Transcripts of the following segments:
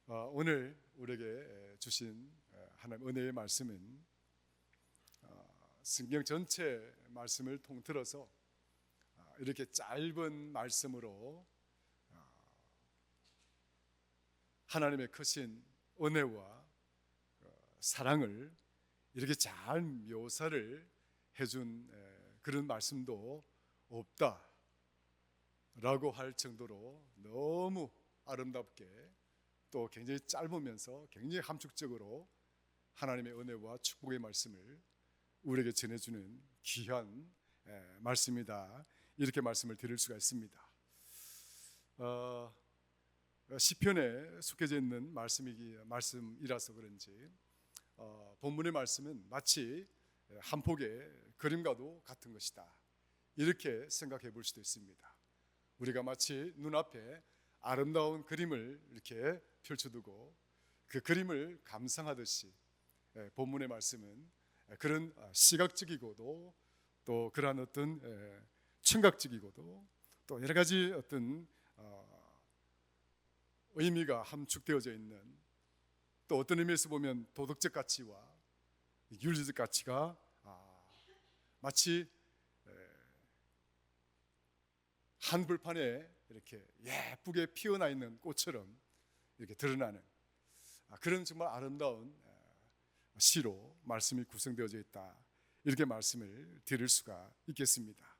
오늘 우리에게 주신 하나님 은혜의 말씀은 성경 전체 말씀을 통틀어서 이렇게 짧은 말씀으로 하나님의 크신 은혜와 사랑을 이렇게 잘 묘사를 해준 그런 말씀도 없다라고 할 정도로 너무 아름답게 또 굉장히 짧으면서 굉장히 함축적으로 하나님의 은혜와 축복의 말씀을 우리에게 전해주는 귀한 말씀이다, 이렇게 말씀을 드릴 수가 있습니다. 시편에 속해져 있는 말씀이라서 그런지 본문의 말씀은 마치 한 폭의 그림과도 같은 것이다, 이렇게 생각해 볼 수도 있습니다. 우리가 마치 눈앞에 아름다운 그림을 이렇게 펼쳐두고 그 그림을 감상하듯이 본문의 말씀은 그런 시각적이고도 또 그러한 어떤 청각적이고도 또 여러 가지 어떤 의미가 함축되어져 있는, 또 어떤 의미에서 보면 도덕적 가치와 윤리적 가치가 마치 한 불판에 이렇게 예쁘게 피어나 있는 꽃처럼 이렇게 드러나는 그런 정말 아름다운 시로 말씀이 구성되어져 있다, 이렇게 말씀을 드릴 수가 있겠습니다.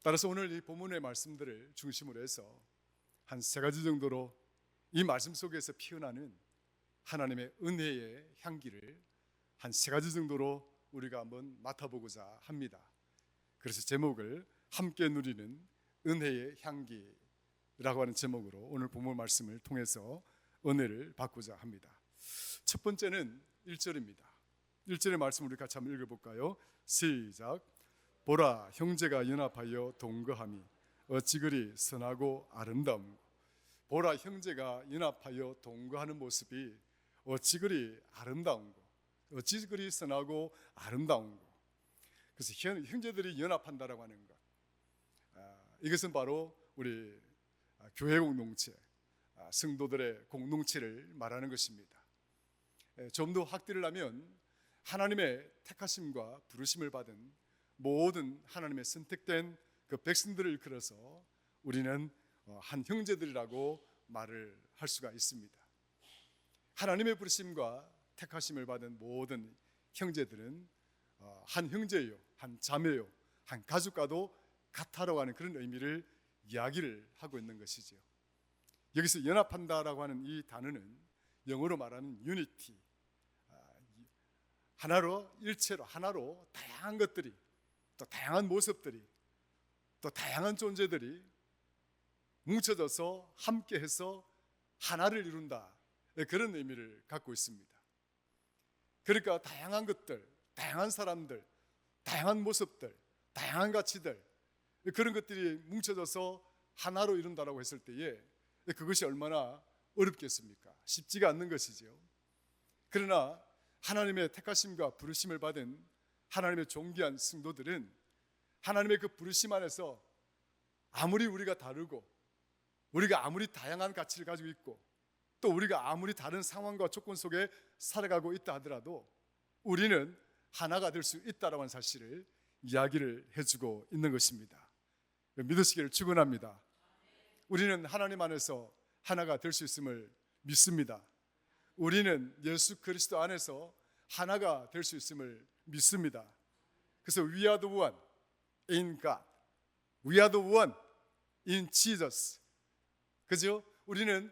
따라서 오늘 이 본문의 말씀들을 중심으로 해서 한 세 가지 정도로 이 말씀 속에서 피어나는 하나님의 은혜의 향기를 한 세 가지 정도로 우리가 한번 맡아보고자 합니다. 그래서 제목을 함께 누리는 은혜의 향기라고 하는 제목으로 오늘 본문 말씀을 통해서 은혜를 받고자 합니다. 첫 번째는 1절입니다. 1절의 말씀 우리 같이 한번 읽어볼까요? 시작. 보라, 형제가 연합하여 동거함이 어찌 그리 선하고 아름다운고. 보라, 형제가 연합하여 동거하는 모습이 어찌 그리 아름다운고, 어찌 그리 선하고 아름다운고. 그래서 형제들이 연합한다라고 하는 것, 이것은 바로 우리 교회 공동체, 성도들의 공동체를 말하는 것입니다. 좀 더 확대를 하면 하나님의 택하심과 부르심을 받은 모든 하나님의 선택된 그 백성들을 일컬어서 우리는 한 형제들이라고 말을 할 수가 있습니다. 하나님의 부르심과 택하심을 받은 모든 형제들은 한 형제요, 한 자매요, 한 가족과도 같아라고 하는 그런 의미를 이야기를 하고 있는 것이죠. 여기서 연합한다라고 하는 이 단어는 영어로 말하는 유니티, 하나로, 일체로, 하나로 다양한 것들이, 또 다양한 모습들이, 또 다양한 존재들이 뭉쳐져서 함께해서 하나를 이룬다, 그런 의미를 갖고 있습니다. 그러니까 다양한 것들, 다양한 사람들, 다양한 모습들, 다양한 가치들, 그런 것들이 뭉쳐져서 하나로 이룬다라고 했을 때에 그것이 얼마나 어렵겠습니까? 쉽지가 않는 것이죠. 그러나 하나님의 택하심과 부르심을 받은 하나님의 존귀한 성도들은 하나님의 그 부르심 안에서 아무리 우리가 다르고, 우리가 아무리 다양한 가치를 가지고 있고, 또 우리가 아무리 다른 상황과 조건 속에 살아가고 있다 하더라도 우리는 하나가 될 수 있다라는 사실을 이야기를 해주고 있는 것입니다. 믿으시기를 축원합니다. 우리는 하나님 안에서 하나가 될 수 있음을 믿습니다. 우리는 예수 그리스도 안에서 하나가 될 수 있음을 믿습니다. 그래서 we are the one in God, we are the one in Jesus. 그죠? 우리는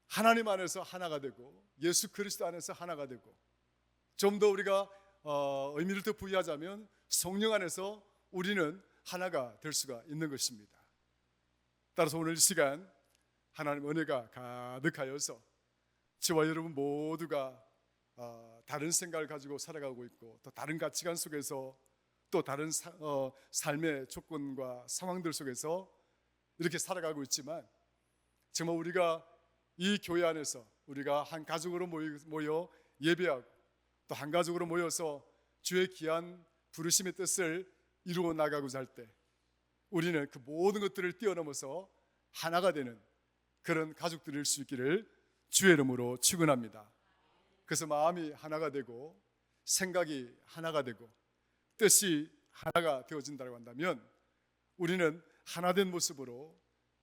하나님 안에서 하나가 되고 예수 그리스도 안에서 하나가 되고, 좀 더 우리가 의미를 더 부여하자면 성령 안에서 우리는 하나가 될 수가 있는 것입니다. 따라서 오늘 이 시간 하나님 은혜가 가득하여서 저와 여러분 모두가 다른 생각을 가지고 살아가고 있고, 또 다른 가치관 속에서, 또 다른 삶의 조건과 상황들 속에서 이렇게 살아가고 있지만, 정말 우리가 이 교회 안에서 우리가 한 가족으로 모여 예배하고, 또 한 가족으로 모여서 주의 귀한 부르심의 뜻을 이루어 나가고자 할 때 우리는 그 모든 것들을 뛰어넘어서 하나가 되는 그런 가족들일 수 있기를 주의 이름으로 축원합니다. 그래서 마음이 하나가 되고 생각이 하나가 되고 뜻이 하나가 되어진다고 한다면 우리는 하나된 모습으로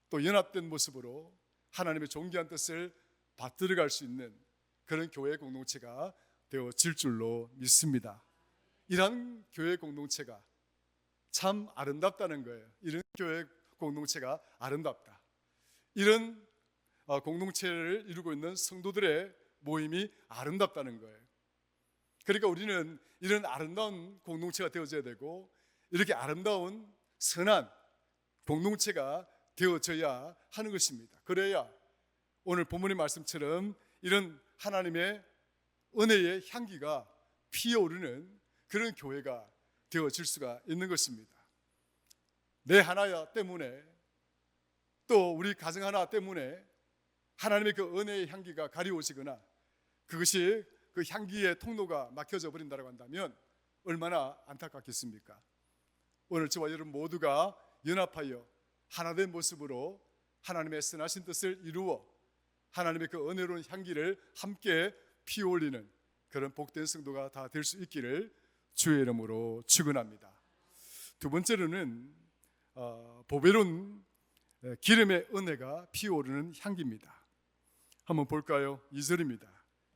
또 연합된 모습으로 하나님의 존귀한 뜻을 받들어갈 수 있는 그런 교회 공동체가 되어질 줄로 믿습니다. 이런 교회 공동체가 참 아름답다는 거예요. 이런 교회 공동체가 아름답다. 이런 공동체를 이루고 있는 성도들의 모임이 아름답다는 거예요. 그러니까 우리는 이런 아름다운 공동체가 되어져야 되고 이렇게 아름다운 선한 공동체가 되어져야 하는 것입니다. 그래야 오늘 본문의 말씀처럼 이런 하나님의 은혜의 향기가 피어오르는 그런 교회가 되어질 수가 있는 것입니다. 내 하나 때문에 또 우리 가정 하나 때문에 하나님의 그 은혜의 향기가 가리워지거나 그것이 그 향기의 통로가 막혀져 버린다고 한다면 얼마나 안타깝겠습니까? 오늘 저와 여러분 모두가 연합하여 하나된 모습으로 하나님의 선하신 뜻을 이루어 하나님의 그 은혜로운 향기를 함께 피어올리는 그런 복된 성도가 다 될 수 있기를 주의 이름으로 축원합니다. 두 번째로는 보배로운 기름의 은혜가 피어오르는 향기입니다. 한번 볼까요? 2절입니다.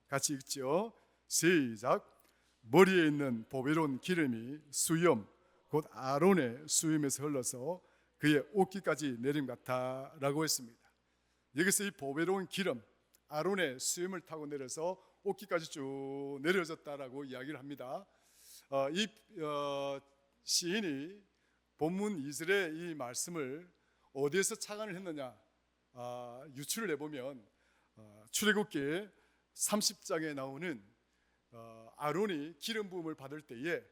같이 읽죠. 시작. 머리에 있는 보배로운 기름이 수염 곧 아론의 수염에서 흘러서 그의 옷깃까지 내림 같아 라고 했습니다. 여기서 이 보배로운 기름 아론의 수염을 타고 내려서 옷깃까지 쭉 내려졌다라고 이야기를 합니다. 이 시인이 본문 2절의 이 말씀을 어디에서 착안을 했느냐 유추를 해보면 출애굽기 30장에 나오는 아론이 기름 부음을 받을 때에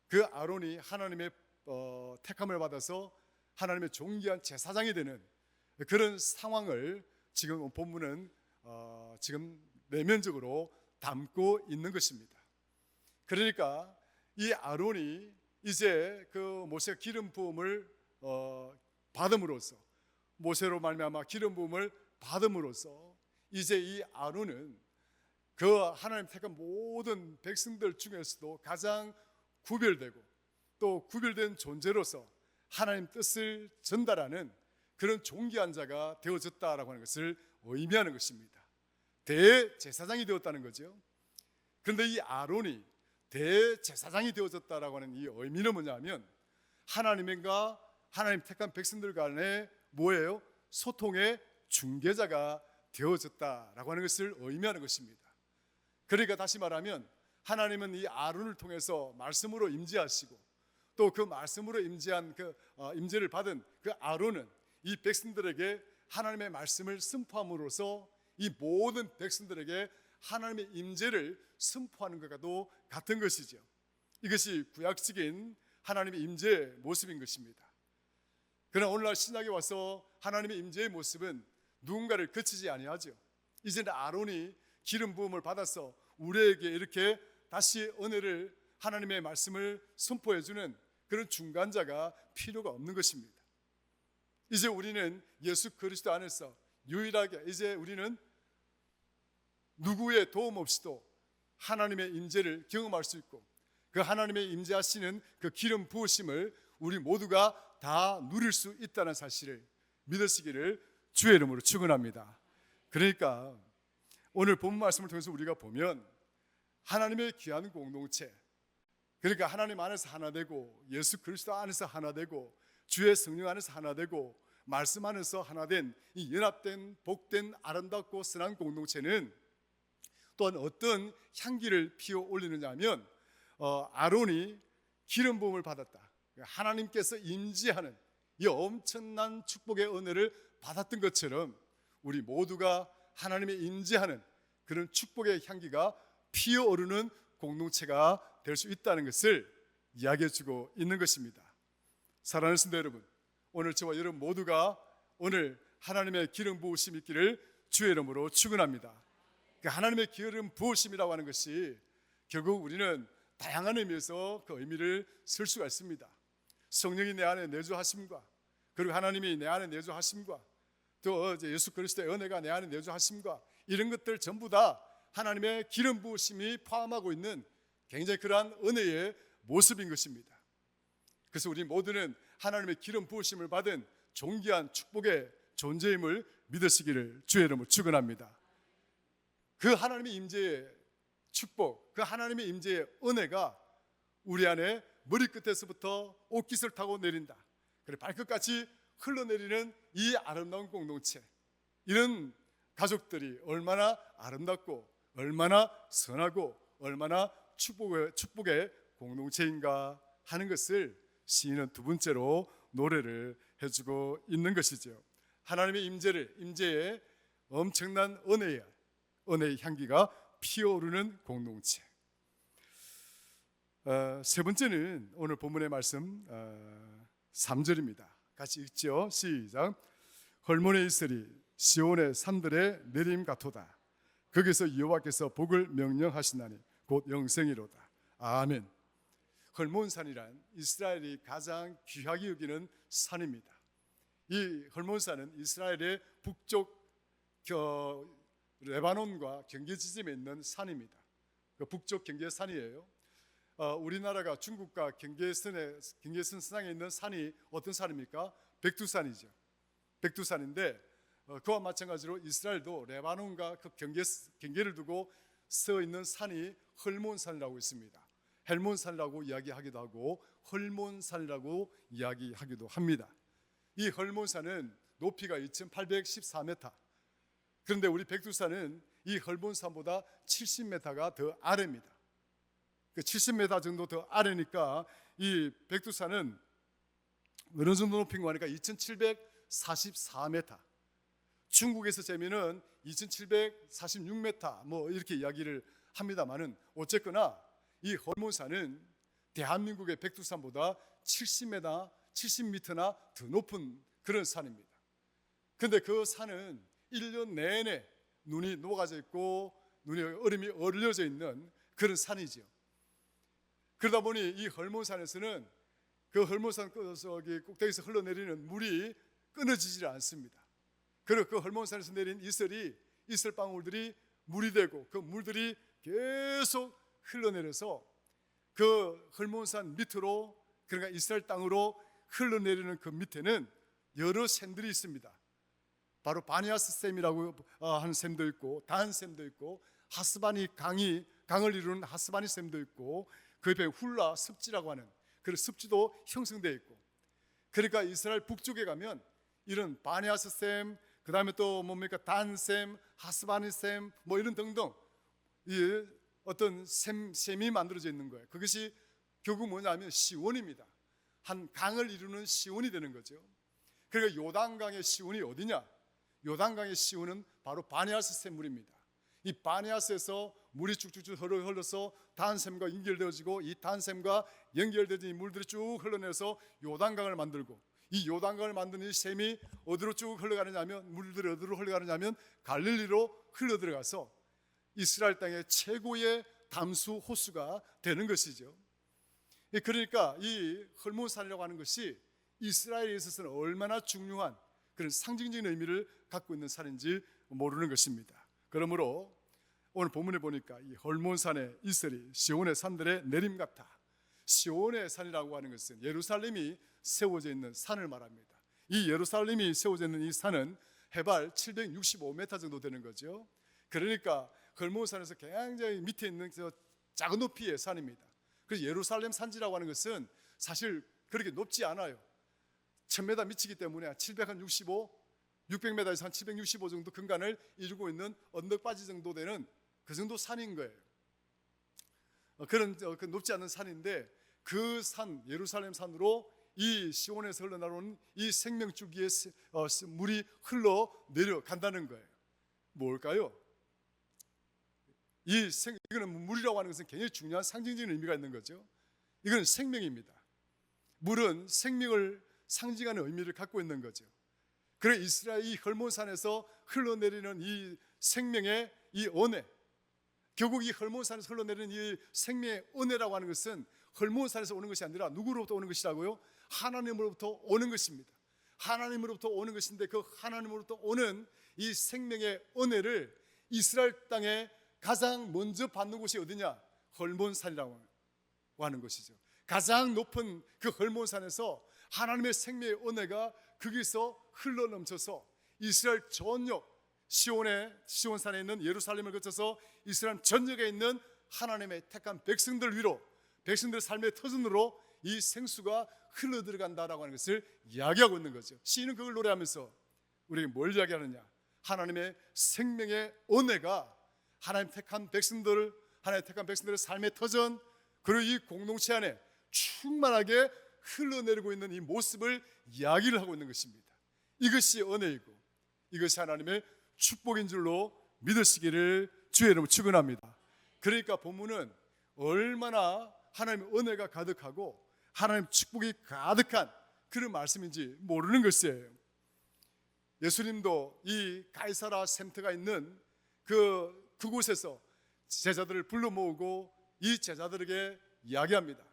그 아론이 하나님의 택함을 받아서 하나님의 존귀한 제사장이 되는 그런 상황을 지금 본문은 지금 내면적으로 담고 있는 것입니다. 그러니까 이 아론이 이제 그 모세가 기름 부음을 받음으로써 모세로 말미암아 기름 부음을 받음으로써 이제 이 아론은 그 하나님 택한 모든 백성들 중에서도 가장 구별되고 또 구별된 존재로서 하나님 뜻을 전달하는 그런 존귀한 자가 되어졌다라고 하는 것을 의미하는 것입니다. 대제사장이 되었다는 거죠. 그런데 이 아론이 대제사장이 되어졌다라고 하는 이 의미는 뭐냐면 하나님과 하나님 택한 백성들 간에 뭐예요? 소통의 중개자가 되어졌다라고 하는 것을 의미하는 것입니다. 그러니까 다시 말하면 하나님은 이 아론을 통해서 말씀으로 임재하시고 또 그 말씀으로 임재한 그 임재를 받은 그 아론은 이 백성들에게 하나님의 말씀을 선포함으로써 이 모든 백성들에게 하나님의 임재를 선포하는 것과도 같은 것이죠. 이것이 구약적인 하나님의 임재의 모습인 것입니다. 그러나 오늘날 신약에 와서 하나님의 임재의 모습은 누군가를 거치지 아니하죠. 이제는 아론이 기름 부음을 받아서 우리에게 이렇게 다시 은혜를 하나님의 말씀을 선포해주는 그런 중간자가 필요가 없는 것입니다. 이제 우리는 예수 그리스도 안에서 유일하게 이제 우리는 누구의 도움 없이도 하나님의 임재를 경험할 수 있고 그 하나님의 임재하시는 그 기름 부으심을 우리 모두가 다 누릴 수 있다는 사실을 믿으시기를 주의 이름으로 축원합니다. 그러니까 오늘 본문 말씀을 통해서 우리가 보면 하나님의 귀한 공동체, 그러니까 하나님 안에서 하나 되고 예수 그리스도 안에서 하나 되고 주의 성령 안에서 하나 되고 말씀 안에서 하나 된 이 연합된 복된 아름답고 선한 공동체는 또한 어떤 향기를 피워 올리느냐 하면 아론이 기름 부음을 받았다. 하나님께서 임재하는 이 엄청난 축복의 은혜를 받았던 것처럼 우리 모두가 하나님의 임재하는 그런 축복의 향기가 피어오르는 공동체가 될 수 있다는 것을 이야기해 주고 있는 것입니다. 사랑하는 성도 여러분, 오늘 저와 여러분 모두가 오늘 하나님의 기름 부으심 있기를 주의 이름으로 축원합니다. 하나님의 기름 부으심이라고 하는 것이 결국 우리는 다양한 의미에서 그 의미를 쓸 수가 있습니다. 성령이 내 안에 내주하심과 그리고 하나님이 내 안에 내주하심과 또 이제 예수 그리스도의 은혜가 내 안에 내주하심과 이런 것들 전부 다 하나님의 기름 부으심이 포함하고 있는 굉장히 그러한 은혜의 모습인 것입니다. 그래서 우리 모두는 하나님의 기름 부으심을 받은 존귀한 축복의 존재임을 믿으시기를 주의 이름으로 축원합니다. 그 하나님의 임재의 축복, 그 하나님의 임재의 은혜가 우리 안에 머리끝에서부터 옷깃을 타고 내린다. 그래 발끝까지 흘러내리는 이 아름다운 공동체, 이런 가족들이 얼마나 아름답고 얼마나 선하고 얼마나 축복의 공동체인가 하는 것을 시인은 두 번째로 노래를 해주고 있는 것이죠. 하나님의 임재의 엄청난 은혜의 향기가 피어오르는 공동체. 세 번째는 오늘 본문의 말씀 3절입니다. 같이 읽죠. 시작. 헐몬의 이슬이 시온의 산들의 내림 같도다. 거기서 여호와께서 복을 명령하시나니 곧 영생이로다. 아멘. 헐몬산이란 이스라엘이 가장 귀하게 여기는 산입니다. 이 헐몬산은 이스라엘의 북쪽 레바논과 경계 지점에 있는 산입니다. 그 북쪽 경계산이에요. 우리나라가 중국과 경계선 상에 있는 산이 어떤 산입니까? 백두산이죠. 백두산인데 그와 마찬가지로 이스라엘도 레바논과 그 경계를 두고 서 있는 산이 헐몬산이라고 있습니다. 헬몬산이라고 이야기하기도 하고 헐몬산이라고 이야기하기도 합니다. 이 헐몬산은 높이가 2814m. 그런데 우리 백두산은 이 헐몬산보다 70m가 더 아래입니다. 그 70m 정도 더 아래니까 이 백두산은 어느 정도 높이인가 하니까 2744m. 중국에서 재미는 2746m 뭐 이렇게 이야기를 합니다만은 어쨌거나 이 헐몬산은 대한민국의 백두산보다 70m나 더 높은 그런 산입니다. 그런데 그 산은 1년 내내 눈이 녹아져 있고 눈이 얼음이 얼려져 있는 그런 산이죠. 그러다 보니 이 헐몬산에서는 그 헐몬산 꼭대기에서 흘러내리는 물이 끊어지질 않습니다. 그리고 그 헐몬산에서 내린 이슬방울들이 물이 되고 그 물들이 계속 흘러내려서 그 헐몬산 밑으로, 그러니까 이스라엘 땅으로 흘러내리는 그 밑에는 여러 샘들이 있습니다. 바로 바니아스 샘이라고 하는 샘도 있고 단 샘도 있고 하스바니 강을 이루는 하스바니 샘도 있고 그 옆에 훌라 습지라고 하는 그런 습지도 형성되어 있고, 그러니까 이스라엘 북쪽에 가면 이런 바니아스 샘, 그 다음에 또 뭡니까 단 샘, 하스바니 샘 뭐 이런 등등 이 어떤 샘이 만들어져 있는 거예요. 그것이 결국 뭐냐면 시온입니다. 한 강을 이루는 시온이 되는 거죠. 그러니까 요단강의 시온이 어디냐? 요단강의 시온은 바로 바니아스 샘물입니다. 이 바니아스에서 물이 쭉쭉쭉 흘러서 단샘과 연결되어지고 이 단샘과 연결되어진 이 물들이 쭉 흘러내서 요단강을 만들고, 이 요단강을 만드는 이 샘이 어디로 쭉 흘러가느냐면 물들이 어디로 흘러가느냐면 갈릴리로 흘러들어가서 이스라엘 땅의 최고의 담수 호수가 되는 것이죠. 그러니까 이 헐몬산이라고 하는 것이 이스라엘에 있어서는 얼마나 중요한 그런 상징적인 의미를 갖고 있는 산인지 모르는 것입니다. 그러므로 오늘 본문에 보니까 이 헐몬산의 이슬이 시온의 산들의 내림 같아. 시온의 산이라고 하는 것은 예루살렘이 세워져 있는 산을 말합니다. 이 예루살렘이 세워져 있는 이 산은 해발 765m 정도 되는 거죠. 그러니까 헐몬산에서 굉장히 밑에 있는 작은 높이의 산입니다. 그래서 예루살렘 산지라고 하는 것은 사실 그렇게 높지 않아요. 1000m 미치기 때문에 765, 600m에서 한 765 정도 근간을 이루고 있는 언덕바지 정도 되는 그 정도 산인 거예요. 그런 높지 않은 산인데 그 산, 예루살렘 산으로 이 시온에서 흘러나오는 이 생명줄기에 물이 흘러 내려간다는 거예요. 뭘까요? 이거는 물이라고 하는 것은 굉장히 중요한 상징적인 의미가 있는 거죠. 이건 생명입니다. 물은 생명을 상징하는 의미를 갖고 있는 거죠. 그래 이스라엘 이 헐몬산에서 흘러내리는 이 생명의 이 은혜, 결국 이 헐몬산에서 흘러내리는 이 생명의 은혜라고 하는 것은 헐몬산에서 오는 것이 아니라 누구로부터 오는 것이라고요? 하나님으로부터 오는 것입니다. 하나님으로부터 오는 것인데, 그 하나님으로부터 오는 이 생명의 은혜를 이스라엘 땅에 가장 먼저 받는 곳이 어디냐? 헐몬산이라고 하는 것이죠. 가장 높은 그 헐몬산에서 하나님의 생명의 은혜가 거기서 흘러넘쳐서 이스라엘 전역, 시온산에 있는 예루살렘을 거쳐서 이스라엘 전역에 있는 하나님의 택한 백성들 위로, 백성들의 삶의 터전으로 이 생수가 흘러들어간다라고 하는 것을 이야기하고 있는 거죠. 시인은 그걸 노래하면서 우리에게 뭘 이야기하느냐? 하나님의 생명의 은혜가 하나님 택한 백성들의 삶의 터전, 그리고 이 공동체 안에 충만하게 흘러내리고 있는 이 모습을 이야기를 하고 있는 것입니다. 이것이 은혜이고 이것이 하나님의 축복인 줄로 믿으시기를 주의 이름으로 축원합니다. 그러니까 본문은 얼마나 하나님의 은혜가 가득하고 하나님 축복이 가득한 그런 말씀인지 모르는 것이에요. 예수님도 이 가이사라 센터가 있는 그곳에서 제자들을 불러 모으고 이 제자들에게 이야기합니다.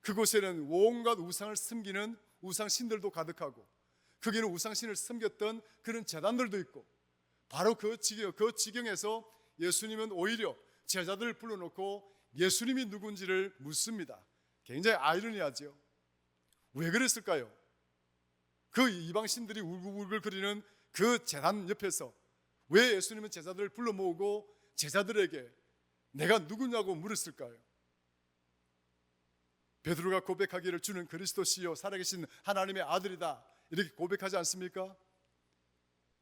그곳에는 온갖 우상을 섬기는 우상신들도 가득하고 거기는 우상신을 섬겼던 그런 제단들도 있고, 바로 그 지경에서 예수님은 오히려 제자들을 불러놓고 예수님이 누군지를 묻습니다. 굉장히 아이러니하죠. 왜 그랬을까요? 그 이방신들이 울글울글거리는 그 제단 옆에서 왜 예수님은 제자들을 불러 모으고 제자들에게 내가 누구냐고 물었을까요? 베드로가 고백하기를 주는 그리스도시요 살아계신 하나님의 아들이다 이렇게 고백하지 않습니까?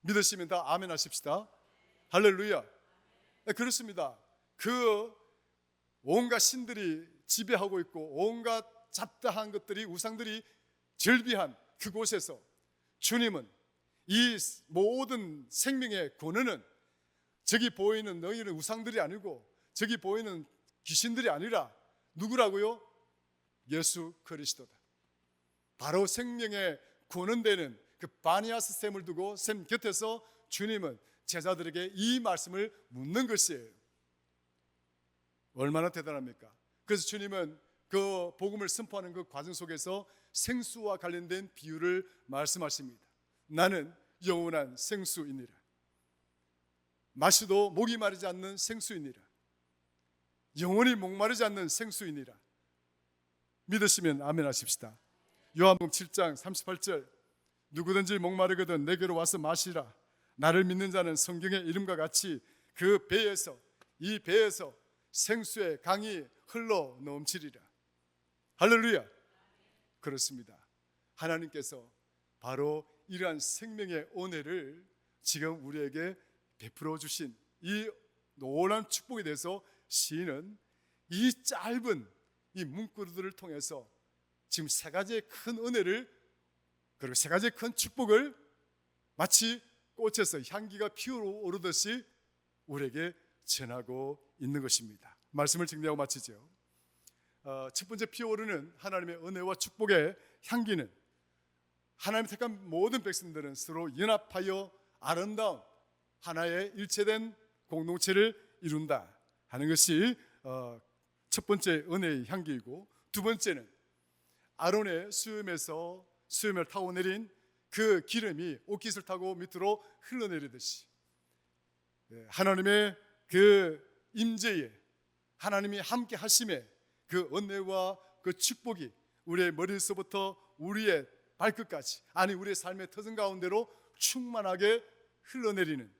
믿으시면 다 아멘 하십시다. 할렐루야. 그렇습니다. 그 온갖 신들이 지배하고 있고 온갖 잡다한 것들이, 우상들이 절비한 그곳에서 주님은 이 모든 생명의 권한은 저기 보이는 너희는 우상들이 아니고 저기 보이는 귀신들이 아니라 누구라고요? 예수 그리스도다. 바로 생명의 권한되는 그 바니아스 샘을 두고 샘 곁에서 주님은 제자들에게 이 말씀을 묻는 것이에요. 얼마나 대단합니까? 그래서 주님은 그 복음을 선포하는 그 과정 속에서 생수와 관련된 비유를 말씀하십니다. 나는 영원한 생수이니라. 마시도 목이 마르지 않는 생수이니라. 영원히 목마르지 않는 생수이니라. 믿으시면 아멘 하십시다. 요한복음 7장 38절, 누구든지 목마르거든 내게로 와서 마시라. 나를 믿는 자는 성경의 이름과 같이 그 배에서, 이 배에서 생수의 강이 흘러 넘치리라. 할렐루야. 그렇습니다. 하나님께서 바로 이러한 생명의 은혜를 지금 우리에게 베풀어 주신 이 놀라운 축복에 대해서 시인은 이 짧은 이 문구들을 통해서 지금 세 가지의 큰 은혜를, 그리고 세 가지의 큰 축복을 마치 꽃에서 향기가 피어오르듯이 우리에게 전하고 있는 것입니다. 말씀을 정리하고 마치죠. 첫 번째 피어오르는 하나님의 은혜와 축복의 향기는 하나님 택한 모든 백성들은 서로 연합하여 아름다운 하나의 일체된 공동체를 이룬다 하는 것이 첫 번째 은혜의 향기이고, 두 번째는 아론의 수염에서 수염을 타고 내린 그 기름이 옷깃을 타고 밑으로 흘러내리듯이 하나님의 그 임재에, 하나님이 함께 하심에 그 은혜와 그 축복이 우리의 머리에서부터 우리의 발끝까지, 아니 우리의 삶의 터전 가운데로 충만하게 흘러내리는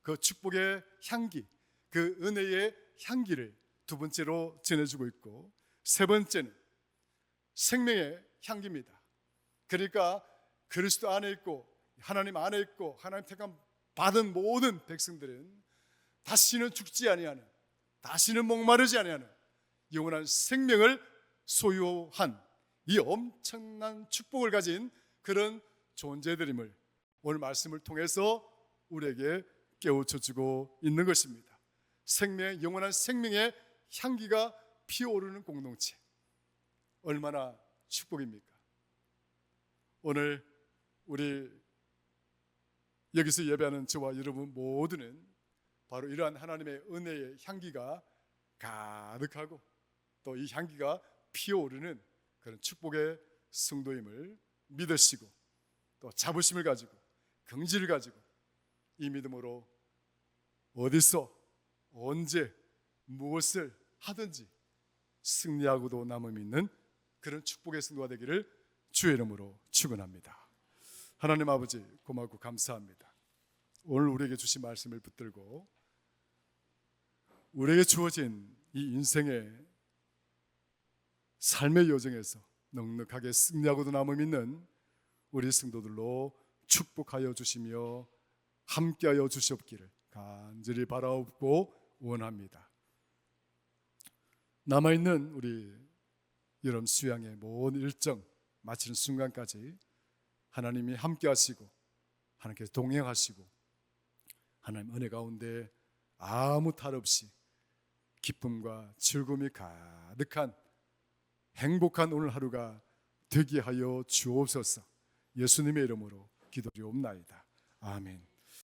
그 축복의 향기, 그 은혜의 향기를 두 번째로 전해주고 있고, 세 번째는 생명의 향기입니다. 그러니까 그리스도 안에 있고 하나님 안에 있고 하나님 택함 받은 모든 백성들은 다시는 죽지 아니하는, 다시는 목마르지 아니하는 영원한 생명을 소유한 이 엄청난 축복을 가진 그런 존재들임을 오늘 말씀을 통해서 우리에게 깨우쳐주고 있는 것입니다. 영원한 생명의 향기가 피어오르는 공동체, 얼마나 축복입니까? 오늘 우리 여기서 예배하는 저와 여러분 모두는 바로 이러한 하나님의 은혜의 향기가 가득하고 또 이 향기가 피어오르는 그런 축복의 성도임을 믿으시고 또 자부심을 가지고 긍지를 가지고 이 믿음으로 어디서 언제 무엇을 하든지 승리하고도 남음 있는 그런 축복의 승도가 되기를 주의 이름으로 축원합니다. 하나님 아버지 고맙고 감사합니다. 오늘 우리에게 주신 말씀을 붙들고 우리에게 주어진 이 인생의 삶의 여정에서 넉넉하게 승리하고도 남음 있는 우리 성도들로 축복하여 주시며 함께하여 주시옵기를 간절히 바라옵고 원합니다. 남아있는 우리 여름 수양의 모든 일정 마치는 순간까지 하나님이 함께하시고 하나님께서 동행하시고 하나님 은혜 가운데 아무 탈 없이 기쁨과 즐거움이 가득한 행복한 오늘 하루가 되게 하여 주옵소서. 예수님의 이름으로 기도드리옵나이다. 아멘.